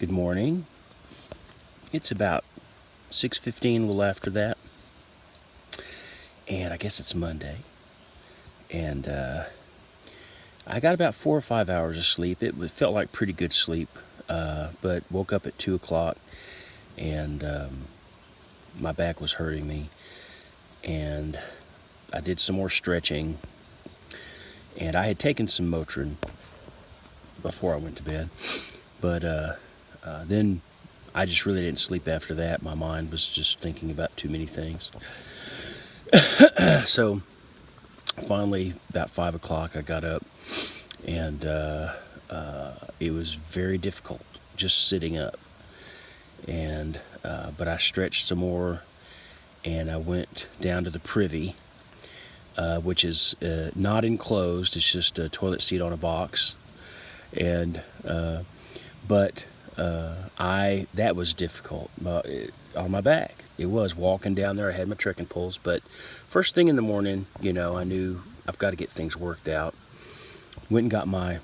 Good morning. It's about 6:15, a little after that, and I guess it's Monday. And I got about 4 or 5 hours of sleep. It felt like pretty good sleep, but woke up at 2 o'clock, and my back was hurting me. And I did some more stretching, and I had taken some Motrin before I went to bed, but then I just really didn't sleep after that. My mind was just thinking about too many things. So finally, about 5 o'clock, I got up, and it was very difficult just sitting up. And but I stretched some more, and I went down to the privy, which is not enclosed. It's just a toilet seat on a box, and that was difficult on my back. It was walking down there. I had my trekking poles, but first thing in the morning, I knew I've got to get things worked out. Went and got my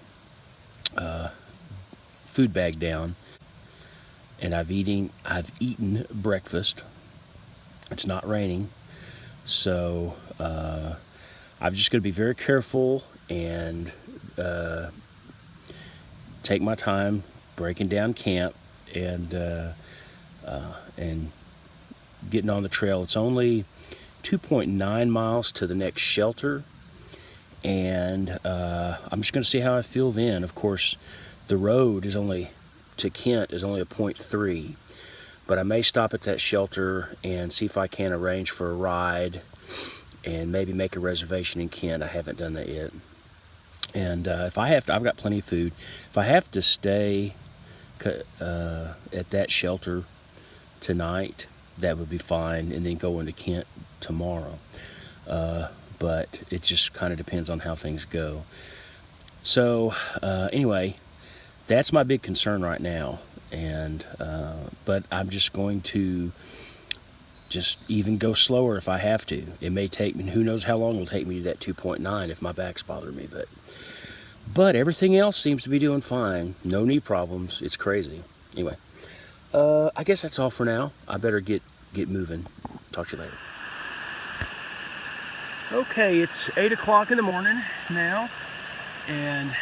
food bag down, and I've eaten breakfast. It's not raining, so I'm just going to be very careful and take my time breaking down camp and getting on the trail. It's only 2.9 miles to the next shelter, and I'm just going to see how I feel then. Of course, the road to Kent is only a 0.3, but I may stop at that shelter and see if I can arrange for a ride and maybe make a reservation in Kent. I haven't done that yet. And if I have to, I've got plenty of food. If I have to stay at that shelter tonight, that would be fine, and then go into Kent tomorrow. But it just kind of depends on how things go. So anyway, that's my big concern right now. And but I'm just going to even go slower if I have to. It may take me, who knows how long it'll take me to that 2.9 if my back's bothering me, but everything else seems to be doing fine. No knee problems. It's crazy. Anyway, I guess that's all for now. I better get moving. Talk to you later. Okay, it's 8 o'clock in the morning now, and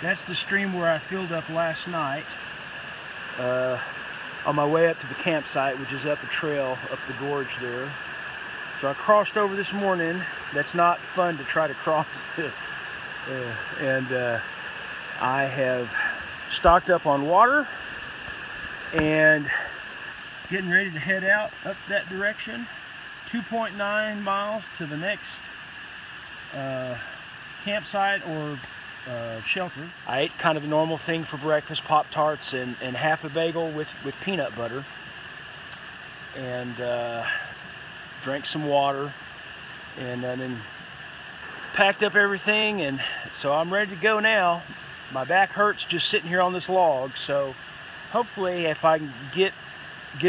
that's the stream where I filled up last night on my way up to the campsite, which is up a trail up the gorge there. So I crossed over this morning. That's not fun to try to cross it. And I have stocked up on water and getting ready to head out up that direction. 2.9 miles to the next campsite or shelter. I ate kind of the normal thing for breakfast, Pop-Tarts and half a bagel with peanut butter, and drank some water, and then packed up everything, and so I'm ready to go now. My back hurts just sitting here on this log, so hopefully if I can get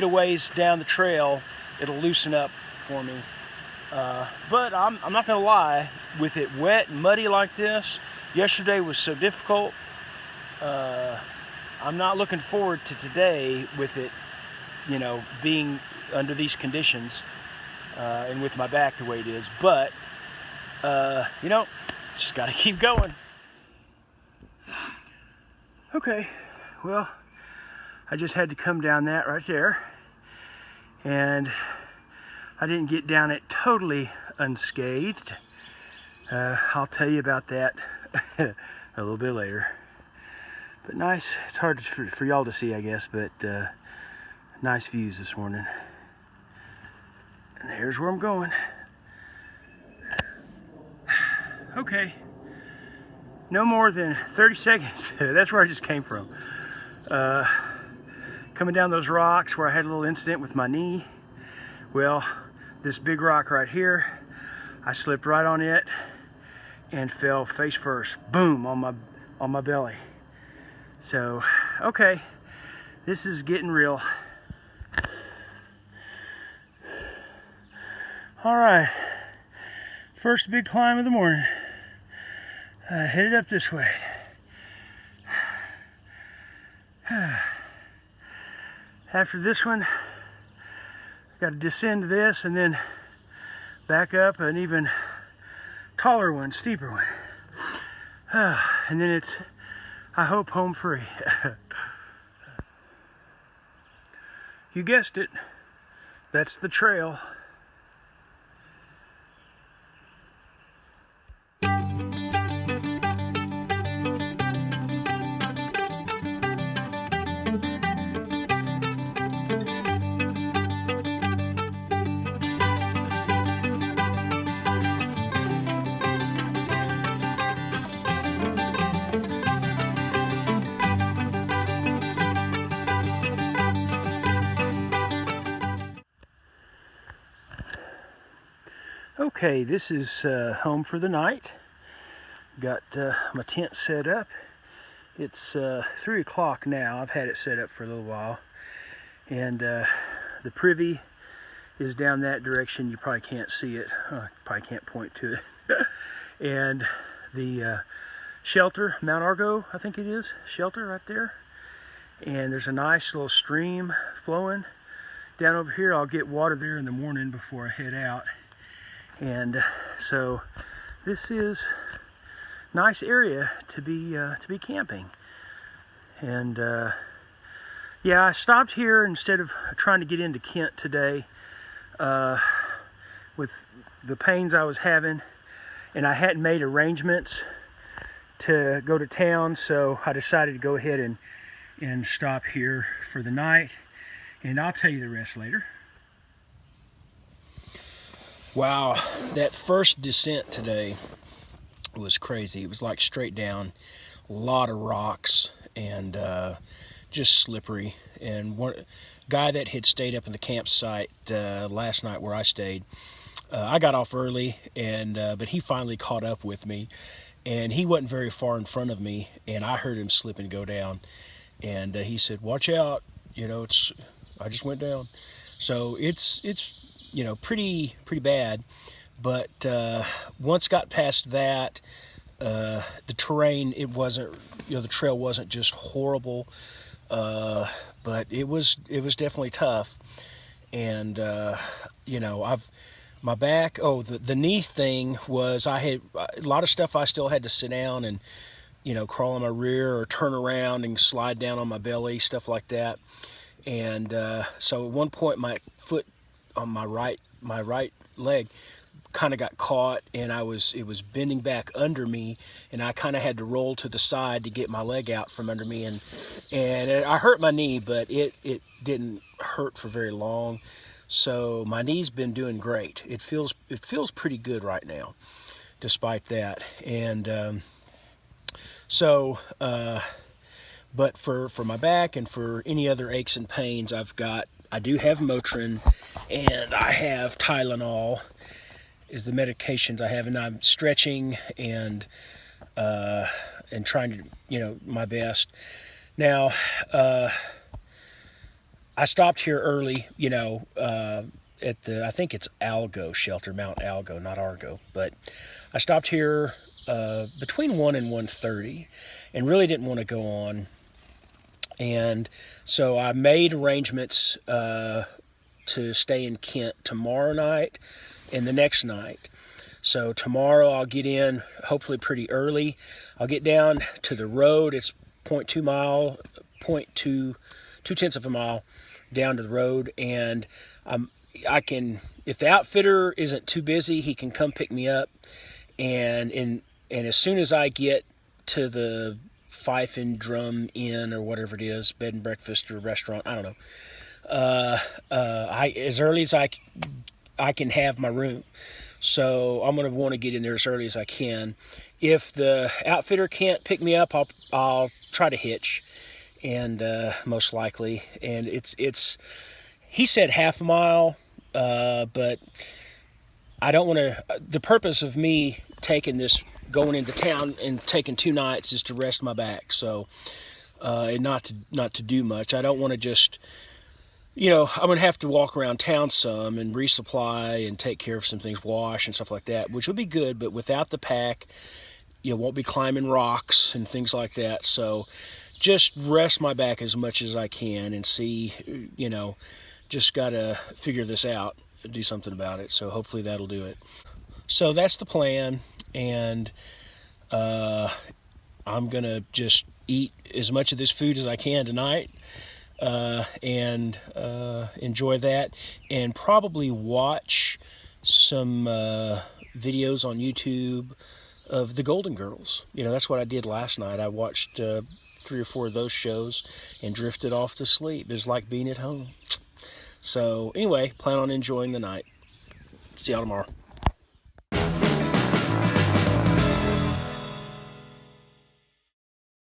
a ways down the trail, it'll loosen up for me. But I'm not gonna lie, with it wet and muddy like this, yesterday was so difficult. I'm not looking forward to today with it, being under these conditions, and with my back the way it is. But just gotta keep going. Okay, well, I just had to come down that right there, and I didn't get down it totally unscathed. I'll tell you about that a little bit later. But nice, it's hard for y'all to see, I guess, but nice views this morning. And here's where I'm going. Okay, no more than 30 seconds. That's where I just came from. Coming down those rocks where I had a little incident with my knee. Well, this big rock right here, I slipped right on it and fell face first, boom, on my belly. So, okay, this is getting real. All right, first big climb of the morning. Headed up this way. After this one, got to descend this and then back up an even taller one, steeper one. And then it's, I hope, home free. You guessed it, that's the trail. Okay, this is home for the night. Got my tent set up. It's 3 o'clock now. I've had it set up for a little while. And the privy is down that direction. You probably can't see it. Probably can't point to it. And the shelter, Mount Argo, I think it is, shelter right there. And there's a nice little stream flowing down over here. I'll get water there in the morning before I head out. And so this is a nice area to be camping. And yeah, I stopped here instead of trying to get into Kent today with the pains I was having, and I hadn't made arrangements to go to town, so I decided to go ahead and stop here for the night, and I'll tell you the rest later. Wow, that first descent today was crazy. It was like straight down, a lot of rocks, and just slippery. And one guy that had stayed up in the campsite last night where I stayed, I got off early, and but he finally caught up with me, and he wasn't very far in front of me, and I heard him slip and go down, and he said, "Watch out, you know, I just went down." So it's you know, pretty bad, but once got past that, the terrain, it wasn't, you know, the trail wasn't just horrible, but it was definitely tough. And you know, my back, the knee thing was, I had a lot of stuff I still had to sit down and, you know, crawl on my rear or turn around and slide down on my belly, stuff like that. And so at one point my foot on my right leg kind of got caught, and it was bending back under me, and I kind of had to roll to the side to get my leg out from under me, and I hurt my knee, but it didn't hurt for very long. So my knee's been doing great. It feels pretty good right now, despite that. And but for my back and for any other aches and pains, I do have Motrin, and I have Tylenol is the medications I have, and I'm stretching and trying to, you know, my best. Now, I stopped here early, you know, at I think it's Algo shelter, Mount Algo, not Argo, but I stopped here between 1 and 1:30 and really didn't want to go on. And so I made arrangements to stay in Kent tomorrow night and the next night. So tomorrow I'll get in hopefully pretty early. I'll get down to the road. It's 0.2 mile, 0.2 of a mile down to the road, and I can, if the outfitter isn't too busy, he can come pick me up, and as soon as I get to the Fife and Drum Inn or whatever it is, bed and breakfast or restaurant, I don't know, as early as I can have my room. So I'm going to want to get in there as early as I can. If the outfitter can't pick me up, I'll try to hitch, and most likely. And it's he said half a mile, but I don't want to. The purpose of me taking this, going into town and taking 2 nights, is to rest my back. So and not to do much. I don't want to just, you know, I'm going to have to walk around town some and resupply and take care of some things, wash and stuff like that, which will be good, but without the pack, you know, won't be climbing rocks and things like that. So, just rest my back as much as I can and see, just gotta figure this out, do something about it. So hopefully that'll do it. So that's the plan, and I'm gonna just eat as much of this food as I can tonight, and enjoy that, and probably watch some videos on YouTube of the Golden Girls. That's what I did last night. I watched 3 or 4 of those shows and drifted off to sleep. It's like being at home. So anyway, plan on enjoying the night. See y'all tomorrow.